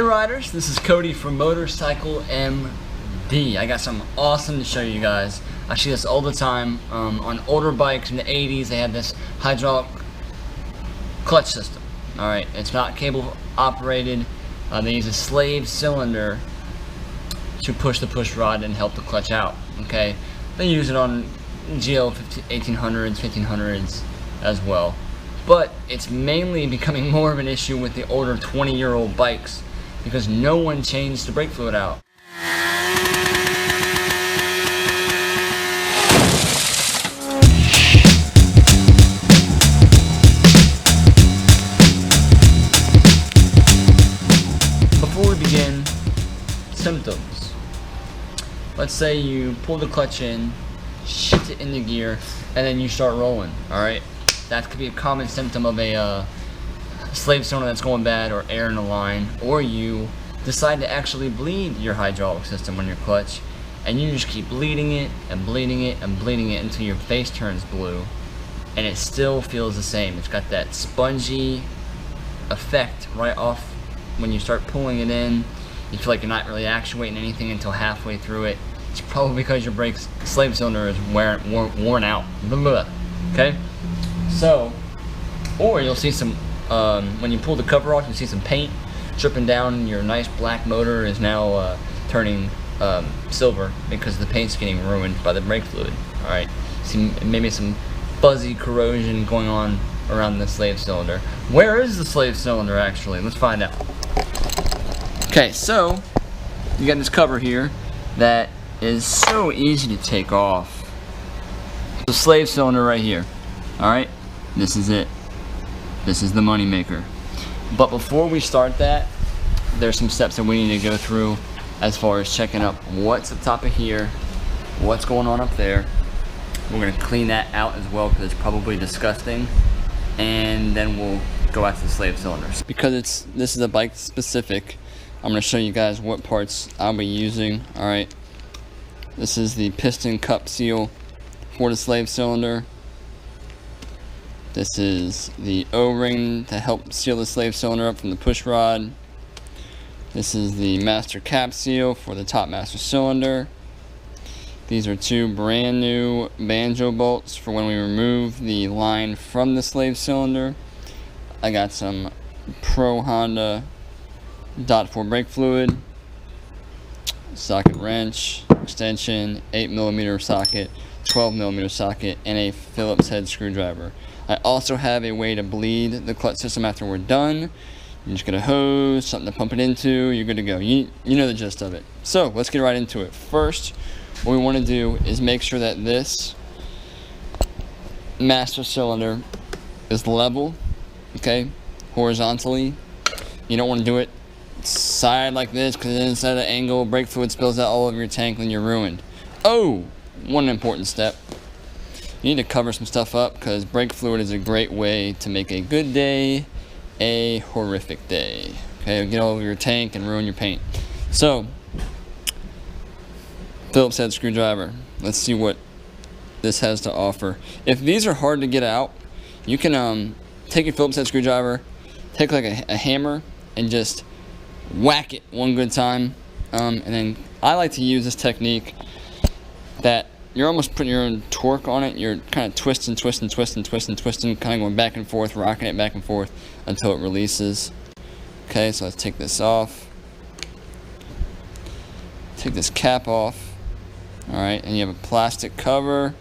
Hey riders, this is Cody from Motorcycle MD. I got something awesome to show you guys. I see this all the time on older bikes in the 80s. They had this hydraulic clutch system. Alright, it's not cable operated. They use a slave cylinder to push the push rod and help the clutch out. Okay, they use it on GL 1800s, 1500s as well. But it's mainly becoming more of an issue with the older 20-year-old bikes because no one changed the brake fluid out. Before we begin, symptoms. Let's say you pull the clutch in, shift it into gear, and then you start rolling, alright? That could be a common symptom of a slave cylinder that's going bad, or air in the line, or you decide to actually bleed your hydraulic system on your clutch, and you just keep bleeding it and bleeding it and bleeding it until your face turns blue, and it still feels the same. It's got that spongy effect right off when you start pulling it in. You feel like you're not really actuating anything until halfway through it. It's probably because your brake slave cylinder is worn out. Okay? So, or you'll see some, when you pull the cover off, you'll see some paint dripping down. Your nice black motor is now turning silver because the paint's getting ruined by the brake fluid. Alright, see maybe some fuzzy corrosion going on around the slave cylinder. Where is the slave cylinder actually? Let's find out. Okay, so you got this cover here that is so easy to take off. The slave cylinder right here. Alright, this is it. This is the money maker. But before we start that, there's some steps that we need to go through as far as checking up what's up top of here, what's going on up there. We're going to clean that out as well because it's probably disgusting, and then we'll go out to the slave cylinders. Because this is a bike specific, I'm going to show you guys what parts I'll be using. Alright, this is the piston cup seal for the slave cylinder. This is the O-ring to help seal the slave cylinder up from the push rod. This is the master cap seal for the top master cylinder. These are two brand new banjo bolts for when we remove the line from the slave cylinder. I got some Pro Honda .4 brake fluid, socket wrench, extension, 8mm socket, 12mm socket, and a Phillips head screwdriver. I also have a way to bleed the clutch system after we're done. You just get a hose, something to pump it into, you're good to go. You know the gist of it. So let's get right into it. First, what we want to do is make sure that this master cylinder is level, okay, horizontally. You don't want to do it side like this because inside the angle, brake fluid spills out all over your tank and you're ruined. Oh, one important step. You need to cover some stuff up because brake fluid is a great way to make a good day a horrific day. Okay, get all over your tank and ruin your paint. So, Phillips head screwdriver. Let's see what this has to offer. If these are hard to get out, you can take your Phillips head screwdriver, take like a hammer, and just whack it one good time. And then I like to use this technique that you're almost putting your own torque on it. You're kind of twisting, kind of going back and forth, rocking it back and forth until it releases. Okay, so let's take this off. Take this cap off. Alright, and you have a plastic cover.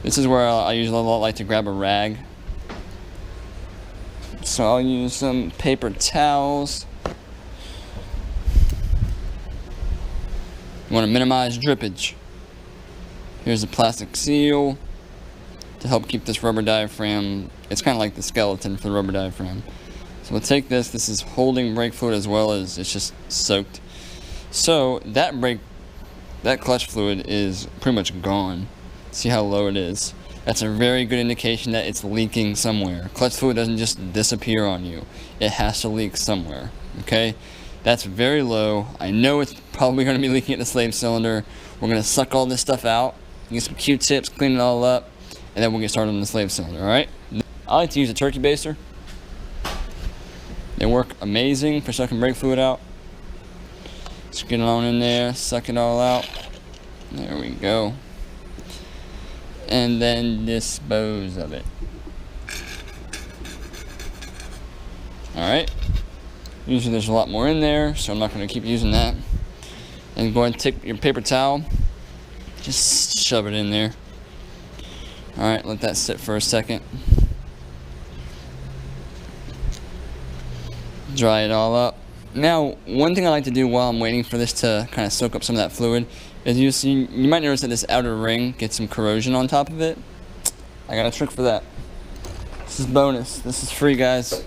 This is where I usually like to grab a rag. So I'll use some paper towels. You want to minimize drippage. Here's a plastic seal to help keep this rubber diaphragm. It's kind of like the skeleton for the rubber diaphragm. So we'll take this. This is holding brake fluid as well as it's just soaked. So that clutch fluid is pretty much gone. See how low it is? That's a very good indication that it's leaking somewhere. Clutch fluid doesn't just disappear on you. It has to leak somewhere. Okay? That's very low. I know it's probably going to be leaking at the slave cylinder. We're going to suck all this stuff out. Get some Q-tips, clean it all up, and then we'll get started on the slave cylinder, alright? I like to use a turkey baster. They work amazing for sucking brake fluid out. Just get it on in there, suck it all out. There we go. And then dispose of it. Alright. Usually there's a lot more in there, so I'm not going to keep using that. And go ahead and take your paper towel. Just shove it in there. Alright, let that sit for a second. Dry it all up. Now, one thing I like to do while I'm waiting for this to kind of soak up some of that fluid is you might notice that this outer ring gets some corrosion on top of it. I got a trick for that. This is bonus. This is free, guys.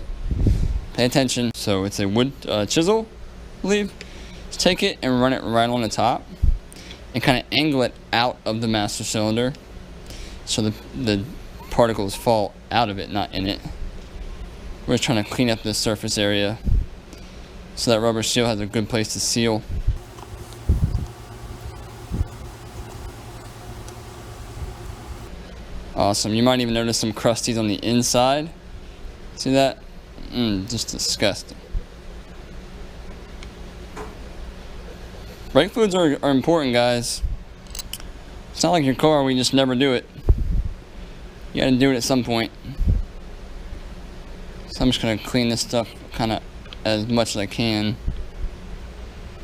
Pay attention. So it's a wood chisel, I believe. Just take it and run it right on the top and kind of angle it out of the master cylinder so the particles fall out of it, not in it. We're just trying to clean up this surface area so that rubber seal has a good place to seal. Awesome. You might even notice some crusties on the inside. See that? Just disgusting. Brake fluids are important, guys. It's not like your car where you just never do it. You gotta do it at some point. So I'm just gonna clean this stuff kind of as much as I can.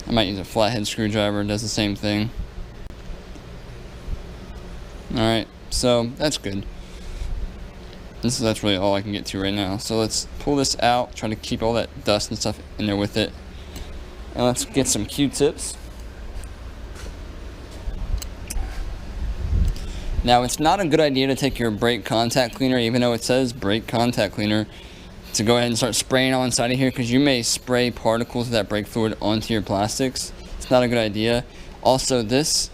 I might use a flathead screwdriver, it does the same thing. Alright, so that's good. That's really all I can get to right now. So let's pull this out, try to keep all that dust and stuff in there with it. And let's get some Q-tips. Now, it's not a good idea to take your brake contact cleaner, even though it says brake contact cleaner, to go ahead and start spraying on inside of here, because you may spray particles of that brake fluid onto your plastics. It's not a good idea. Also, this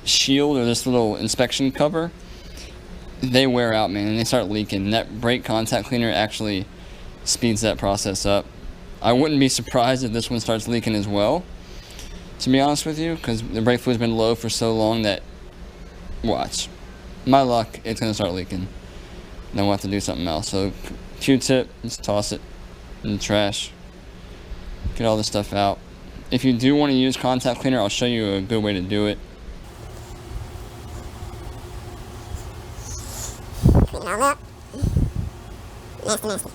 shield or this little inspection cover, they wear out, man, and they start leaking. That brake contact cleaner actually speeds that process up. I wouldn't be surprised if this one starts leaking as well, to be honest with you, because the brake fluid's been low for so long that, watch, my luck, it's going to start leaking. Then we'll have to do something else. So Q-tip, just toss it in the trash. Get all this stuff out. If you do want to use contact cleaner, I'll show you a good way to do it. Clean it all up. Nasty, nasty.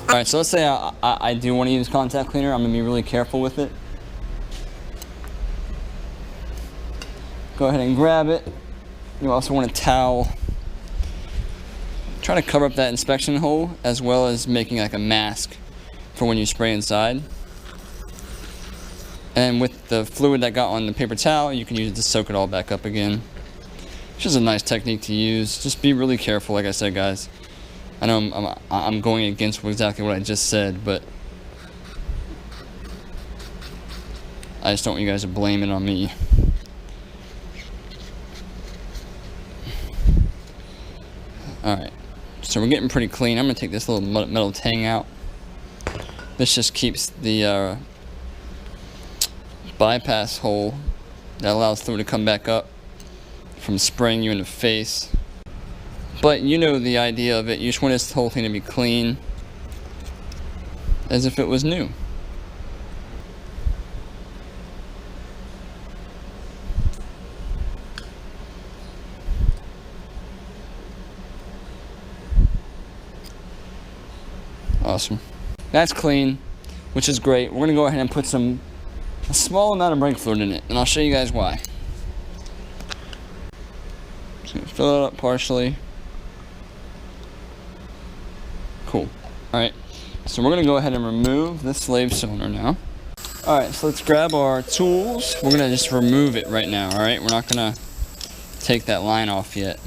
Alright, so let's say I do want to use contact cleaner. I'm going to be really careful with it. Go ahead and grab it. You also want a towel. Try to cover up that inspection hole, as well as making like a mask for when you spray inside. And with the fluid that got on the paper towel, you can use it to soak it all back up again. It's just a nice technique to use. Just be really careful, like I said, guys. I know I'm going against exactly what I just said, but I just don't want you guys to blame it on me. Alright, so we're getting pretty clean. I'm going to take this little metal tang out. This just keeps the bypass hole that allows fluid to come back up from spraying you in the face. But you know the idea of it. You just want this whole thing to be clean, as if it was new. Awesome. That's clean, which is great. We're going to go ahead and put a small amount of brake fluid in it, and I'll show you guys why. Just going to fill it up partially. Cool. Alright, so we're going to go ahead and remove this slave cylinder now. Alright, so let's grab our tools. We're going to just remove it right now, alright? We're not going to take that line off yet.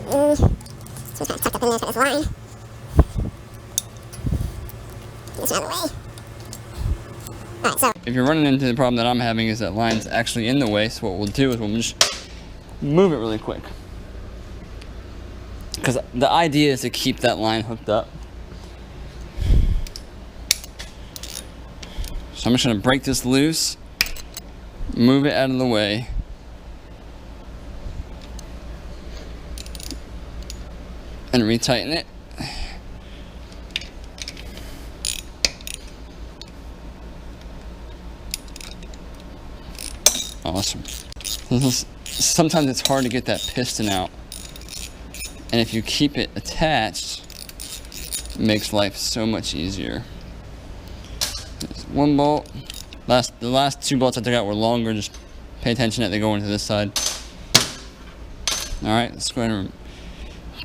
So it's kind of tucked up in there for this line. Get this out of the way. Alright, so If you're running into the problem that I'm having is that line's actually in the way, so what we'll do is we'll just move it really quick. Because the idea is to keep that line hooked up. So I'm just gonna break this loose, move it out of the way. And retighten it. Awesome. Sometimes it's hard to get that piston out. And if you keep it attached, it makes life so much easier. There's one bolt. The last 2 bolts I took out were longer. Just pay attention that they go into this side. Alright, let's go ahead and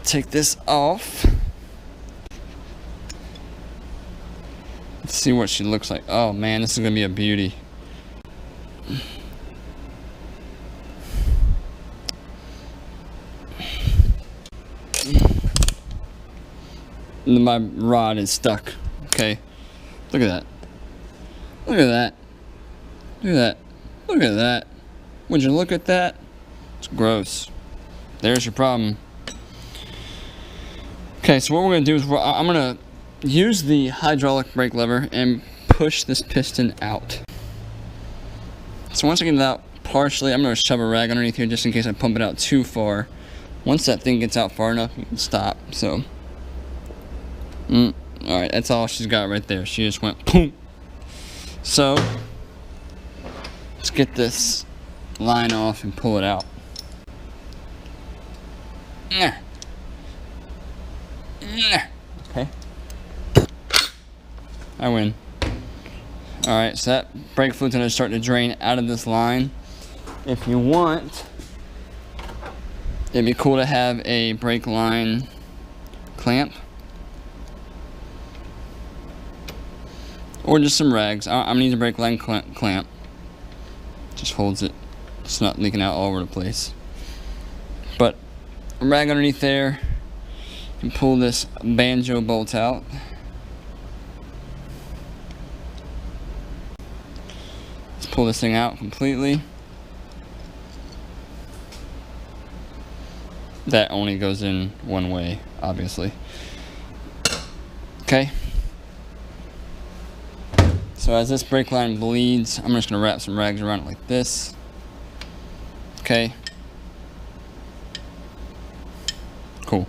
take this off. Let's see what she looks like. Oh man, this is gonna be a beauty. My rod is stuck. Okay. Look at that. Look at that. Look at that. Look at that. Would you look at that? It's gross. There's your problem. Okay, so what we're going to do is I'm going to use the hydraulic brake lever and push this piston out. So once I get it out partially, I'm going to shove a rag underneath here just in case I pump it out too far. Once that thing gets out far enough, you can stop. So, alright, that's all she's got right there. She just went boom. So, let's get this line off and pull it out. Okay. I win. Alright, so that brake fluid's gonna start to drain out of this line. If you want, it'd be cool to have a brake line clamp. Or just some rags. I'm gonna use a brake line clamp. Just holds it. It's not leaking out all over the place. But a rag underneath there. You can pull this banjo bolt out. Let's pull this thing out completely. That only goes in one way, obviously. Okay. So as this brake line bleeds, I'm just gonna wrap some rags around it like this. Okay. Cool.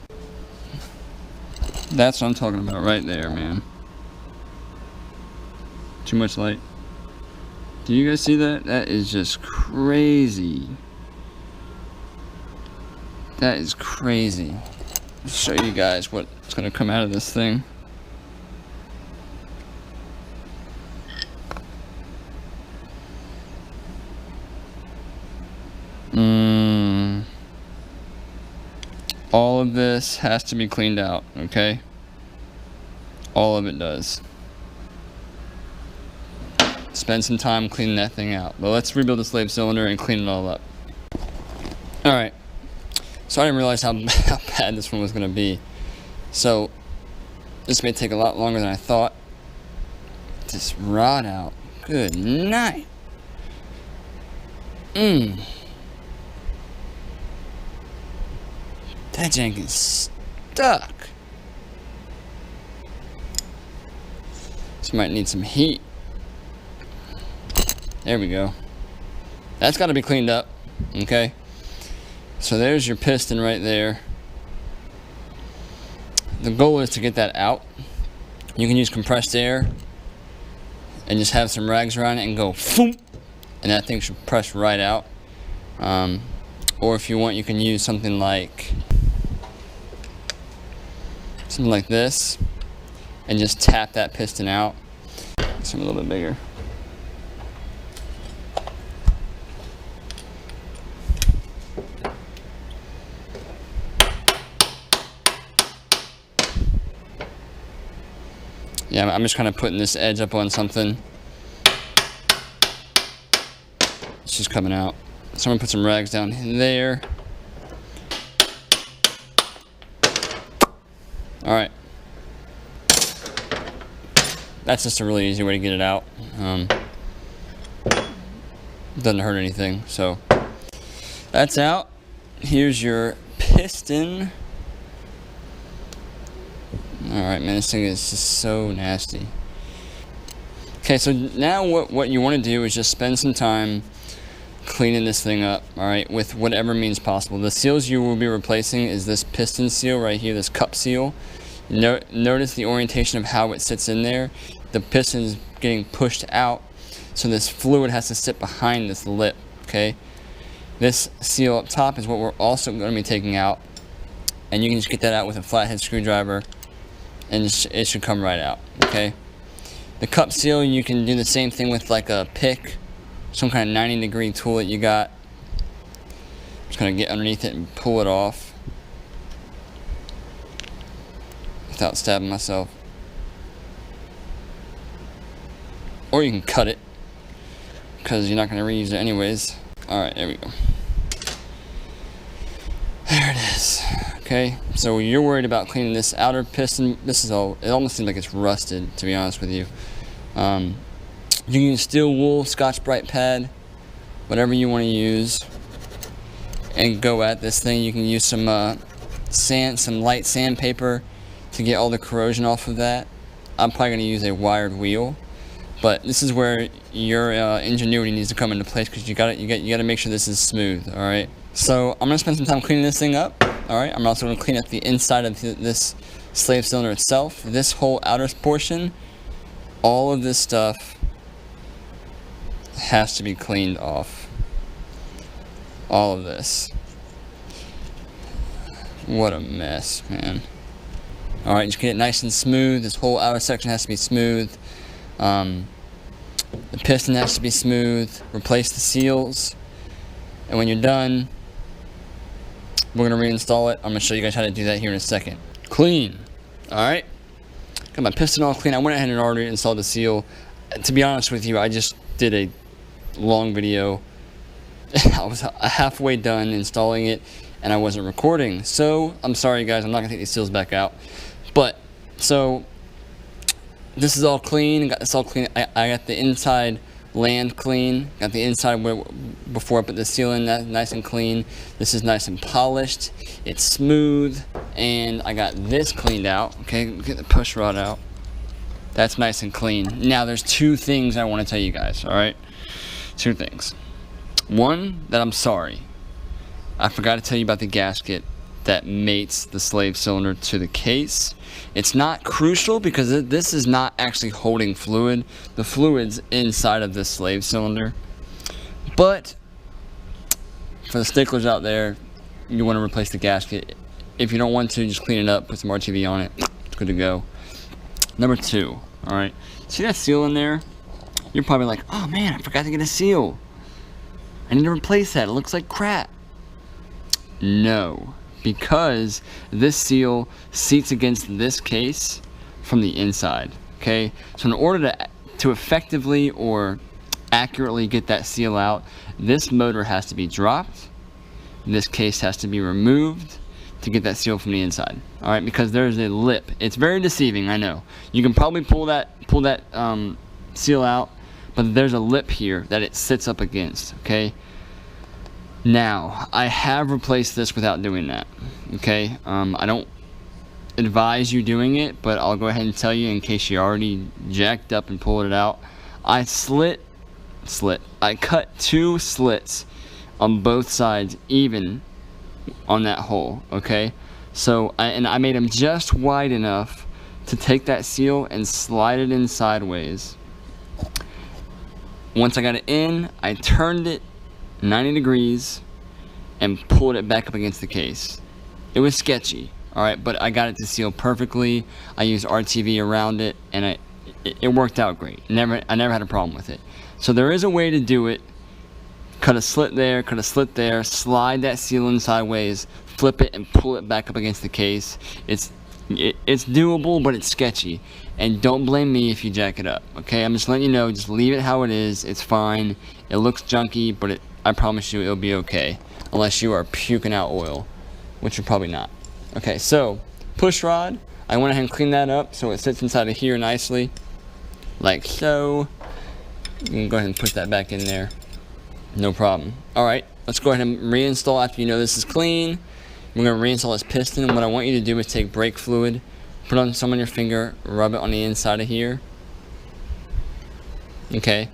That's what I'm talking about right there, man. Too much light. Do you guys see that? That is just crazy. That is crazy. I'll show you guys what's gonna come out of this thing. All of this has to be cleaned out, okay? All of it does. Spend some time cleaning that thing out. But let's rebuild the slave cylinder and clean it all up. Alright. So I didn't realize how bad this one was going to be. So, this may take a lot longer than I thought. Get this rod out. Good night. That jank is stuck. This might need some heat. There we go. That's got to be cleaned up. Okay. So there's your piston right there. The goal is to get that out. You can use compressed air and just have some rags around it and go foom, and that thing should press right out. Or if you want, you can use something like this and just tap that piston out. Something a little bit bigger. Yeah, I'm just kind of putting this edge up on something. It's just coming out. So I'm gonna put some rags down there. All right. That's just a really easy way to get it out. Doesn't hurt anything. So that's out. Here's your piston. Alright, man, this thing is just so nasty. Okay, Okay, so now what you want to do is just spend some time cleaning this thing up, alright, with whatever means possible. The seals you will be replacing is this piston seal right here, this cup seal. Notice the orientation of how it sits in there. The piston is getting pushed out, so this fluid has to sit behind this lip, okay? This seal up top is what we're also going to be taking out, and you can just get that out with a flathead screwdriver, and it should come right out, okay? The cup seal, you can do the same thing with like a pick, some kind of 90-degree tool that you got. Just gonna get underneath it and pull it off without stabbing myself. Or you can cut it, because you're not gonna reuse it anyways. Alright, there we go. There it is. Okay, so you're worried about cleaning this outer piston. This is all, it almost seems like it's rusted, to be honest with you. You can use steel wool, Scotch-Brite pad, whatever you want to use, and go at this thing. You can use some some light sandpaper to get all the corrosion off of that. I'm probably going to use a wired wheel, but this is where your ingenuity needs to come into place, because you got to make sure this is smooth. All right. So I'm going to spend some time cleaning this thing up. All right. I'm also going to clean up the inside of this slave cylinder itself. This whole outer portion, all of this stuff has to be cleaned off. All of this. What a mess, man. Alright, just get it nice and smooth. This whole outer section has to be smooth. The piston has to be smooth. Replace the seals. And when you're done, we're going to reinstall it. I'm going to show you guys how to do that here in a second. Clean. Alright. Got my piston all clean. I went ahead and already installed the seal. To be honest with you, I just did a long video. I was halfway done installing it and I wasn't recording, so I'm sorry guys, I'm not gonna take these seals back out. But so this is all clean. Got this all clean. I got the inside land clean, got the inside before I put the seal in, that nice and clean. This is nice and polished, it's smooth, and I got this cleaned out. Okay, get the push rod out. That's nice and clean. Now there's two things I want to tell you guys. All right, two things. One, that I'm sorry, I forgot to tell you about the gasket that mates the slave cylinder to the case. It's not crucial because this is not actually holding fluid. The fluid's inside of this slave cylinder. But for the sticklers out there, you want to replace the gasket. If you don't want to, just clean it up, put some RTV on it. It's good to go. Number two, alright, see that seal in there? You're probably like, oh man, I forgot to get a seal. I need to replace that. It looks like crap. No, because this seal seats against this case from the inside. Okay, so in order to effectively or accurately get that seal out, this motor has to be dropped. This case has to be removed to get that seal from the inside. All right, because there's a lip. It's very deceiving, I know. You can probably pull that seal out, but there's a lip here that it sits up against. Okay. Now I have replaced this without doing that. Okay. I don't advise you doing it, but I'll go ahead and tell you in case you already jacked up and pulled it out. I cut 2 slits on both sides, even on that hole. Okay, so I made them just wide enough to take that seal and slide it in sideways. Once I got it in, I turned it 90 degrees and pulled it back up against the case. It was sketchy, alright, but I got it to seal perfectly. I used RTV around it, and it worked out great. I never had a problem with it. So there is a way to do it. Cut a slit there, cut a slit there, slide that seal in sideways, flip it and pull it back up against the case. It's doable, but it's sketchy. And don't blame me if you jack it up, okay? I'm just letting you know, just leave it how it is. It's fine. It looks junky, but I promise you it'll be okay. Unless you are puking out oil, which you're probably not. Okay, so push rod. I went ahead and cleaned that up so it sits inside of here nicely, like so. You can go ahead and push that back in there. No problem. Alright, let's go ahead and reinstall after you know this is clean. We're going to reinstall this piston, and what I want you to do is take brake fluid, put on some on your finger, rub it on the inside of here. okay,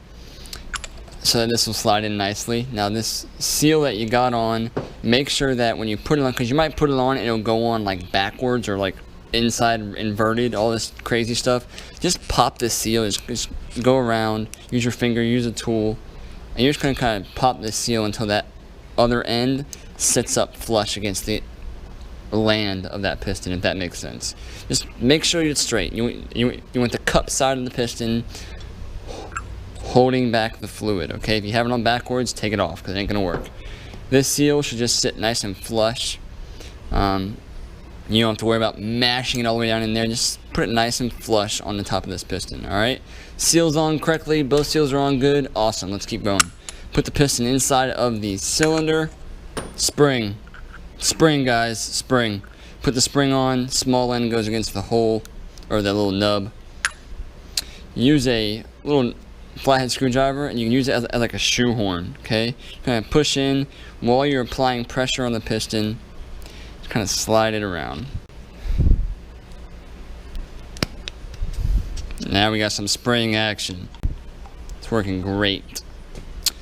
so that this will slide in nicely. Now this seal that you got on, make sure that when you put it on, because you might put it on and it'll go on like backwards or like inside inverted, all this crazy stuff. Just pop this seal, just go around, use your finger, use a tool, and you're just going to kind of pop this seal until that other end sits up flush against the land of that piston, if that makes sense. Just make sure it's straight. You want the cup side of the piston holding back the fluid, okay? If you have it on backwards, take it off because it ain't gonna work. This seal should just sit nice and flush. You don't have to worry about mashing it all the way down in there. Just put it nice and flush on the top of this piston, alright? Seals on correctly, both seals are on good, awesome, let's keep going. Put the piston inside of the cylinder, spring, guys, spring. Put the spring on, small end goes against the hole, or the little nub. Use a little flathead screwdriver, and you can use it as like a shoehorn, okay? Kind of push in while you're applying pressure on the piston. Just kind of slide it around. Now we got some spraying action. It's working great.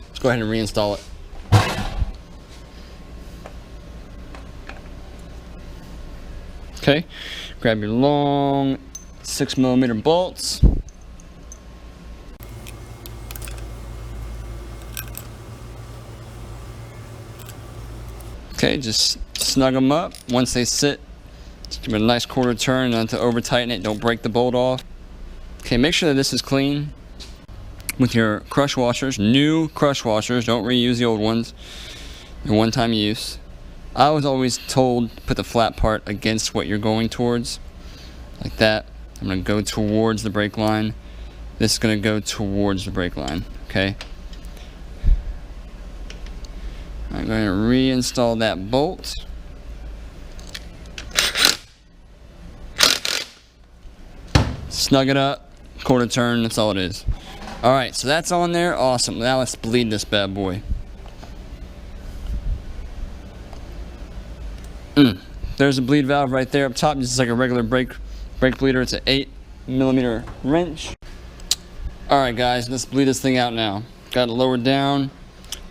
Let's go ahead and reinstall it. Okay, grab your long 6mm bolts. Okay, just snug them up. Once they sit, just give it a nice quarter turn, not to over tighten it, don't break the bolt off. Okay, make sure that this is clean with your crush washers, new crush washers, don't reuse the old ones. They're one-time use. I was always told put the flat part against what you're going towards, like that. I'm going to go towards the brake line. This is going to go towards the brake line, okay? I'm going to reinstall that bolt. Snug it up, quarter turn, that's all it is. Alright, so that's on there, awesome. Now let's bleed this bad boy. There's a bleed valve right there up top. This is like a regular brake bleeder. It's an 8mm wrench. Alright guys, let's bleed this thing out now. Got it lowered down.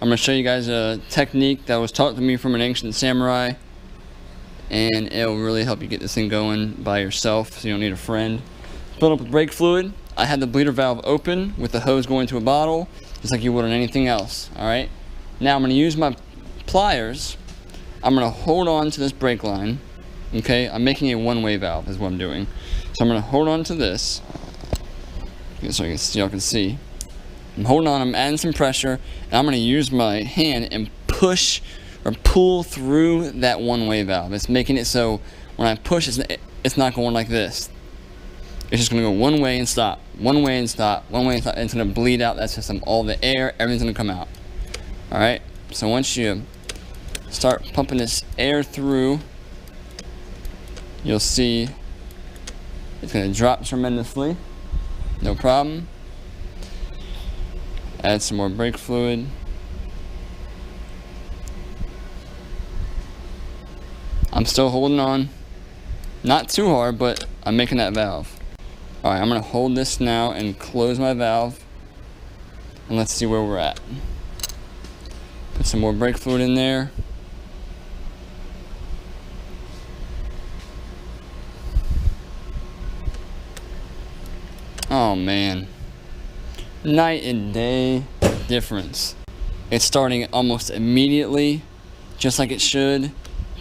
I'm going to show you guys a technique that was taught to me from an ancient samurai, and it'll really help you get this thing going by yourself, so you don't need a friend. Fill up with brake fluid. I had the bleeder valve open with the hose going to a bottle, just like you would on anything else. Alright, now I'm going to use my pliers. I'm going to hold on to this brake line. Okay, I'm making a one-way valve is what I'm doing. So I'm going to hold on to this, so y'all can see. I'm holding on, I'm adding some pressure, and I'm going to use my hand and push or pull through that one-way valve. It's making it so when I push, it's not going like this. It's just going to go one way and stop, one way and stop, one way and stop. And it's going to bleed out that system. All the air, everything's going to come out. Alright, so once you start pumping this air through, you'll see it's going to drop tremendously. No problem. Add some more brake fluid. I'm still holding on. Not too hard, but I'm making that valve. Alright, I'm going to hold this now and close my valve. And let's see where we're at. Put some more brake fluid in there. Oh man. Night and day difference. It's starting almost immediately, just like it should.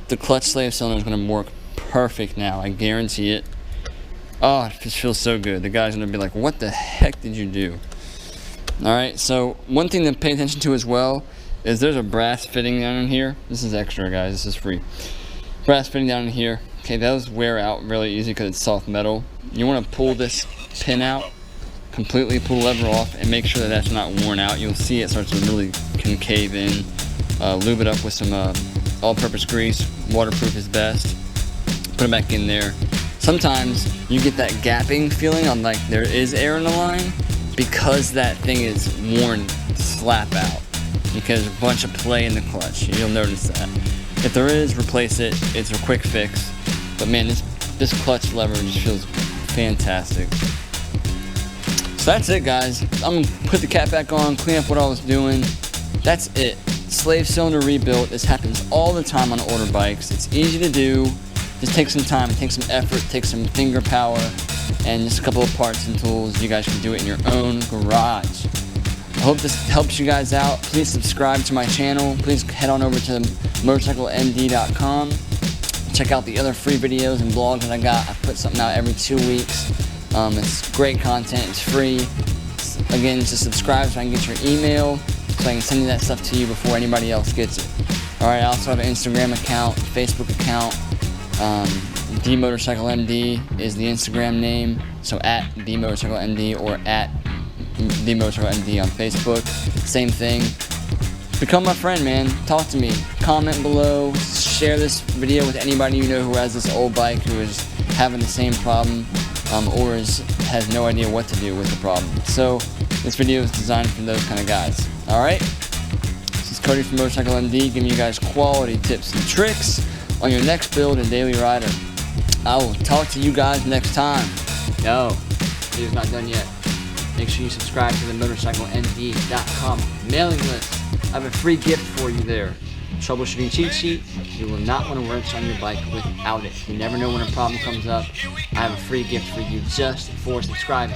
The clutch slave cylinder is going to work perfect now, I guarantee it. Oh, it just feels so good. The guy's going to be like, what the heck did you do? Alright, so one thing to pay attention to as well is there's a brass fitting down in here. This is extra, guys. This is free. Brass fitting down in here. Okay, those wear out really easy because it's soft metal. You want to pull this pin out, completely pull the lever off, and make sure that that's not worn out. You'll see it starts to really concave in. Lube it up with some all-purpose grease. Waterproof is best. Put it back in there. Sometimes you get that gapping feeling on like there is air in the line because that thing is worn slap out. Because there's a bunch of play in the clutch. You'll notice that. If there is, replace it. It's a quick fix. But man, this clutch lever just feels fantastic. So that's it, guys. I'm gonna put the cap back on, clean up what I was doing. That's it. Slave cylinder rebuild. This happens all the time on older bikes. It's easy to do. Just take some time, take some effort, take some finger power, and just a couple of parts and tools. You guys can do it in your own garage. I hope this helps you guys out. Please subscribe to my channel. Please head on over to motorcyclemd.com. Check out the other free videos and blogs that I got. I put something out every 2 weeks. It's great content. It's free. Again, just subscribe so I can get your email, so I can send you that stuff to you before anybody else gets it. Alright, I also have an Instagram account, Facebook account. DMotorcycleMD is the Instagram name. So at DMotorcycleMD or at DMotorcycleMD on Facebook. Same thing. Become my friend, man. Talk to me. Comment below. Share this video with anybody you know who has this old bike, who is having the same problem, or has no idea what to do with the problem. So this video is designed for those kind of guys. Alright? This is Cody from Motorcycle MD, giving you guys quality tips and tricks on your next build and daily rider. I will talk to you guys next time. Yo, video's not done yet. Make sure you subscribe to the motorcyclemd.com mailing list. I have a free gift for you there. Troubleshooting cheat sheet. You will not want to wrench on your bike without it. You never know when a problem comes up. I have a free gift for you just for subscribing.